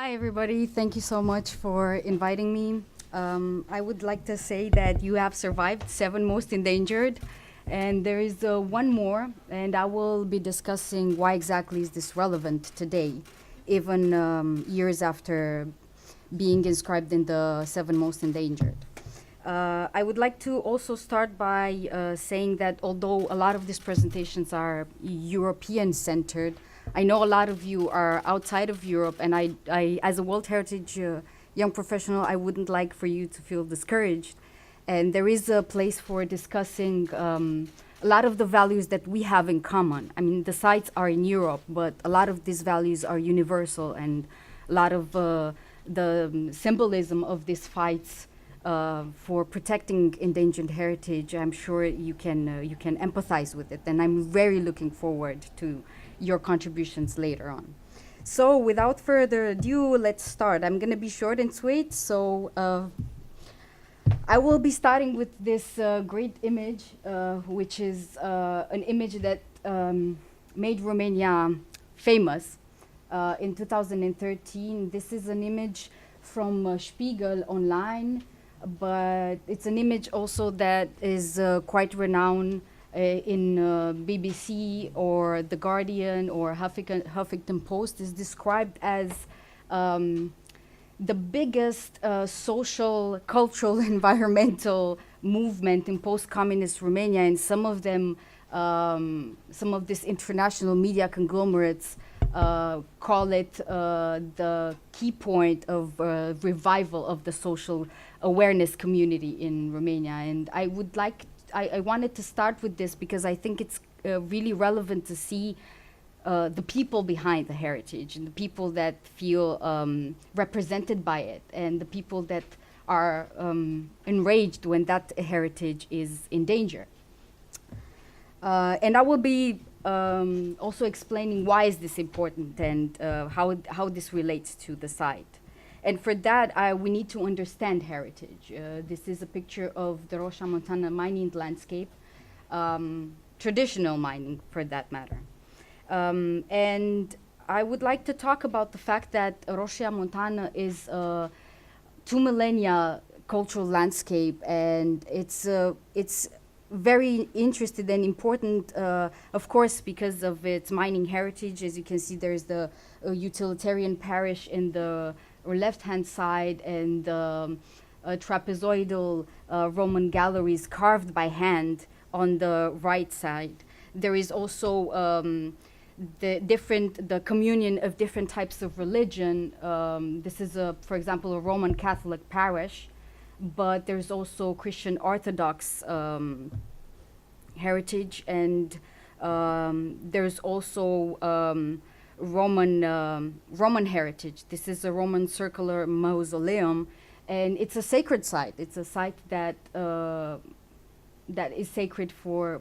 Hi, everybody. Thank you so much for inviting me. I would like to say that you have survived 7 Most Endangered, and there is one more, and I will be discussing why exactly is this relevant today, even years after being inscribed in the 7 Most Endangered. I would like to also start by saying that although a lot of these presentations are European-centered, I know a lot of you are outside of Europe, and I as a World Heritage young professional, I wouldn't like for you to feel discouraged. And there is a place for discussing a lot of the values that we have in common. I mean, the sites are in Europe, but a lot of these values are universal, and a lot of the symbolism of these fights for protecting endangered heritage, I'm sure you can empathize with it, and I'm very looking forward to your contributions later on. So without further ado, let's start. I'm going to be short and sweet, so I will be starting with this great image, which is an image that made Romania famous in 2013. This is an image from Spiegel online, but it's an image also that is quite renowned in BBC or The Guardian or Huffington Post. Is described as the biggest social, cultural, environmental movement in post-communist Romania, and some of them, some of these international media conglomerates call it the key point of revival of the social awareness community in Romania. And I would like, I wanted to start with this because I think it's really relevant to see the people behind the heritage and the people that feel represented by it, and the people that are enraged when that heritage is in danger. And I will be also explaining why is this important and how this relates to the site. And for that, we need to understand heritage. This is a picture of the Rosia Montana mining landscape, traditional mining for that matter. And I would like to talk about the fact that Rosia Montana is a 2 millennia cultural landscape, and it's very interested and important, of course, because of its mining heritage. As you can see, there's the utilitarian parish in the left-hand side, and the trapezoidal Roman galleries carved by hand on the right side. There is also the communion of different types of religion. This is, for example, a Roman Catholic parish, but there's also Christian Orthodox heritage, and there's also Roman heritage. This is a Roman circular mausoleum, and it's a sacred site. It's a site that that is sacred for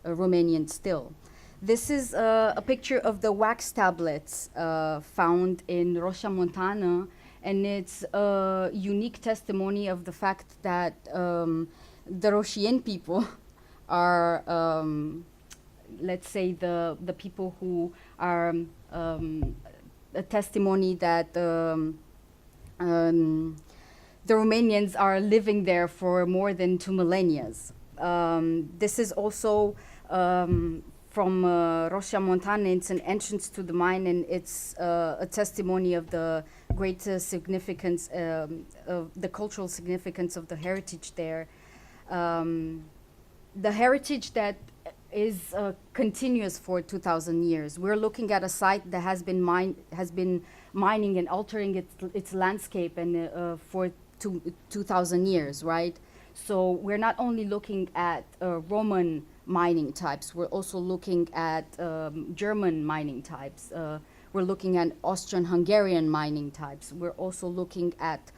Romanians still. This is a picture of the wax tablets found in Rosia Montana, and it's a unique testimony of the fact that the Rosian people are, let's say, the people who are a testimony that the Romanians are living there for more than 2 millennia. This is also from Rosia Montana. It's an entrance to the mine, and it's a testimony of the great significance, of the cultural significance of the heritage there. The heritage that is continuous for 2,000 years. We're looking at a site that has been mining and altering its landscape and for 2,000 years, right? So we're not only looking at Roman mining types, we're also looking at German mining types. We're looking at Austrian-Hungarian mining types. We're also looking at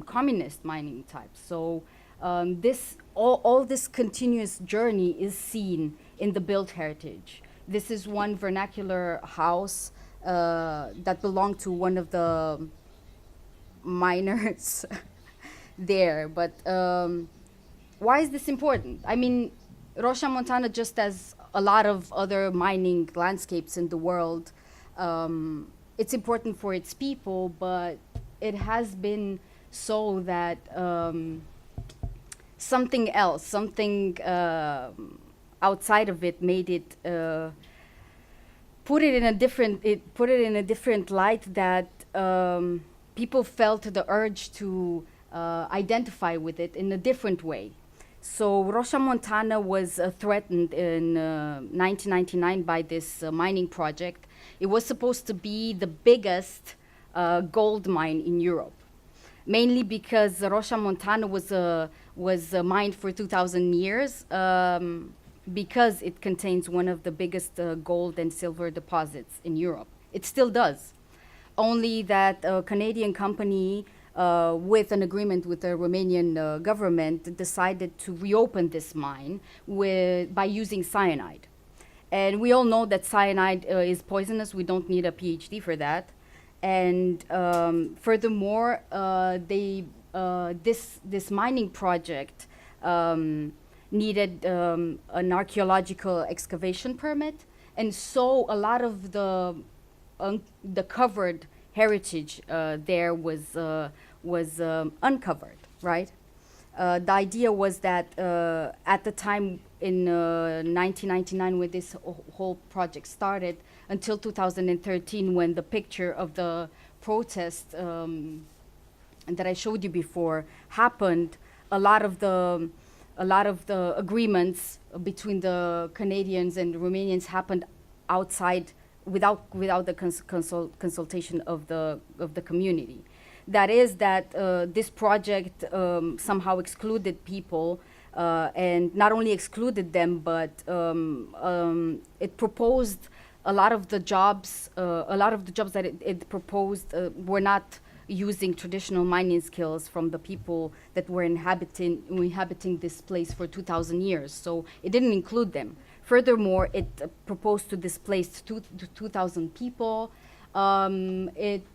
communist mining types. So all this continuous journey is seen in the built heritage. This is one vernacular house that belonged to one of the miners there. But why is this important? I mean, Rosia Montana, just as a lot of other mining landscapes in the world, it's important for its people, but it has been so that something else, something outside of it made it put it in a different light that people felt the urge to identify with it in a different way. So Rosia Montana was threatened in 1999 by this mining project. It was supposed to be the biggest gold mine in Europe, mainly because Rosia Montana was mined for 2,000 years because it contains one of the biggest gold and silver deposits in Europe. It still does. Only that a Canadian company with an agreement with the Romanian government decided to reopen this mine by using cyanide. And we all know that cyanide is poisonous. We don't need a PhD for that. And furthermore, this mining project needed an archaeological excavation permit, and so a lot of the covered heritage there was uncovered, right? The idea was that at the time in 1999 when this whole project started until 2013 when the picture of the protest that I showed you before happened, a lot of the agreements between the Canadians and the Romanians happened outside without the consultation of the community. That is that this project somehow excluded people, and not only excluded them, but it proposed a lot of the jobs that it proposed were not using traditional mining skills from the people that were inhabiting this place for 2,000 years. So it didn't include them. Furthermore, it proposed to displace 2,000 people. It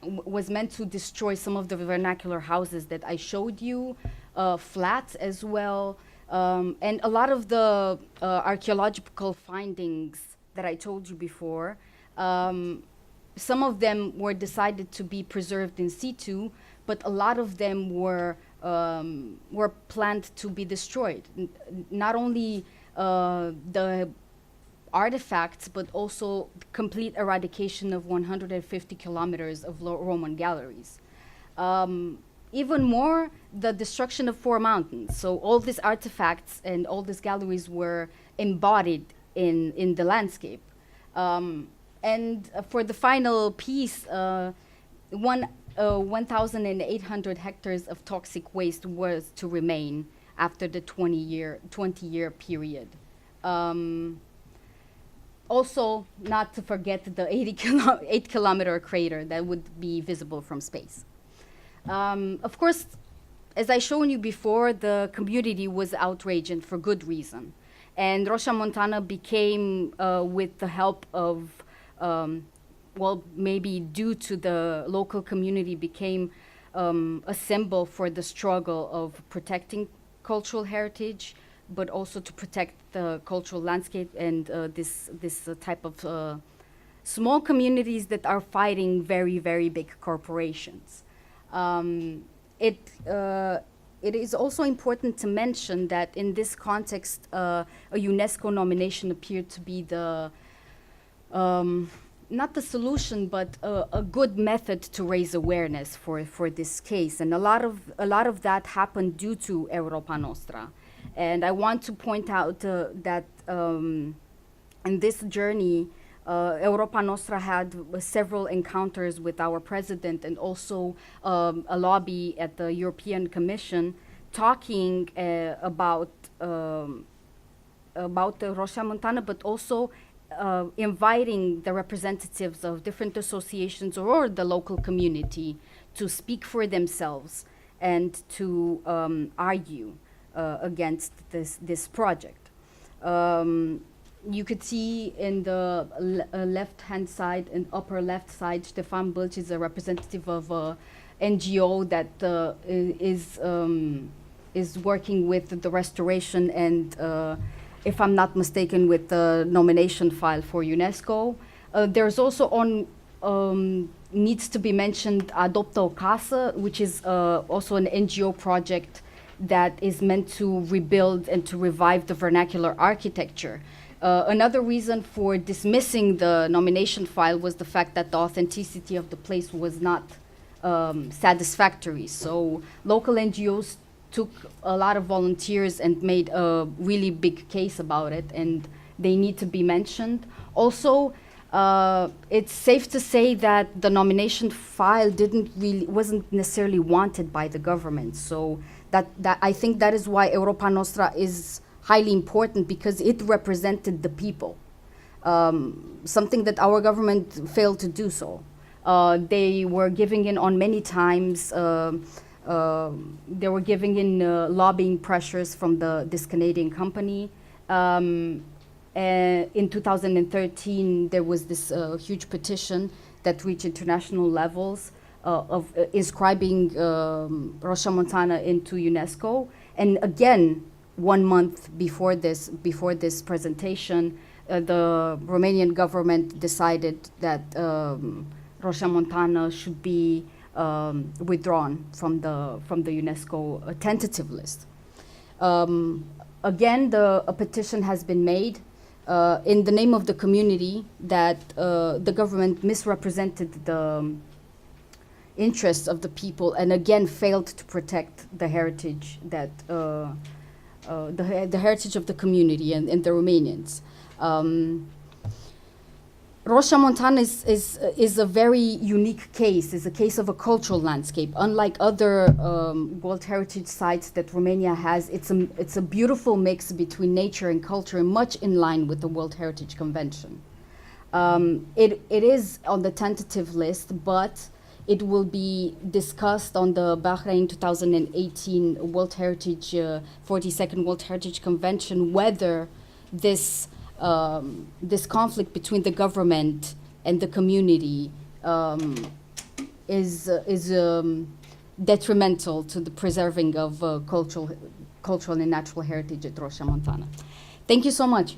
was meant to destroy some of the vernacular houses that I showed you, flats as well. And a lot of the archaeological findings that I told you before, some of them were decided to be preserved in situ, but a lot of them were planned to be destroyed. Not only the artifacts, but also complete eradication of 150 kilometers of Roman galleries. Even more, the destruction of 4 mountains. So all these artifacts and all these galleries were embodied in the landscape. And for the final piece, 1,800 hectares of toxic waste was to remain after the 20-year period. Also, not to forget the 8-kilometer crater that would be visible from space. Of course, as I shown you before, the community was outraged, and for good reason. And Rosia Montana became, with the help of, well, maybe due to the local community, became a symbol for the struggle of protecting cultural heritage, but also to protect the cultural landscape and this type of small communities that are fighting very, very big corporations. It is also important to mention that in this context, a UNESCO nomination appeared to be the not the solution, but a good method to raise awareness for this case, and a lot of that happened due to Europa Nostra. And I want to point out that in this journey, Europa Nostra had several encounters with our president and also a lobby at the European Commission talking about Rosia Montana, but also inviting the representatives of different associations or the local community to speak for themselves and to argue against this project. You could see in the left-hand side and upper left side, Stefan Bulc is a representative of a NGO that is working with the restoration and, if I'm not mistaken, with the nomination file for UNESCO. There's also needs to be mentioned Adoptă o Casă, which is also an NGO project that is meant to rebuild and to revive the vernacular architecture. Another reason for dismissing the nomination file was the fact that the authenticity of the place was not satisfactory. So local NGOs took a lot of volunteers and made a really big case about it, and they need to be mentioned. Also, it's safe to say that the nomination file wasn't necessarily wanted by the government. So that I think that is why Europa Nostra is highly important, because it represented the people, something that our government failed to do so. They were giving in on many times. They were giving in lobbying pressures from this Canadian company. In 2013, there was this huge petition that reached international levels of inscribing Rosia Montana into UNESCO. And again, 1 month before this presentation, the Romanian government decided that Rosia Montana should be withdrawn from the UNESCO tentative list. Again, a petition has been made in the name of the community that the government misrepresented the interests of the people, and again failed to protect the heritage that the heritage of the community and the Romanians. Rosia Montana is a very unique case. It's a case of a cultural landscape. Unlike other World Heritage sites that Romania has, it's a beautiful mix between nature and culture, and much in line with the World Heritage Convention. It is on the tentative list, but it will be discussed on the Bahrain 2018 World Heritage 42nd World Heritage Convention whether this conflict between the government and the community is detrimental to the preserving of cultural and natural heritage at Rosia Montana. Thank you so much.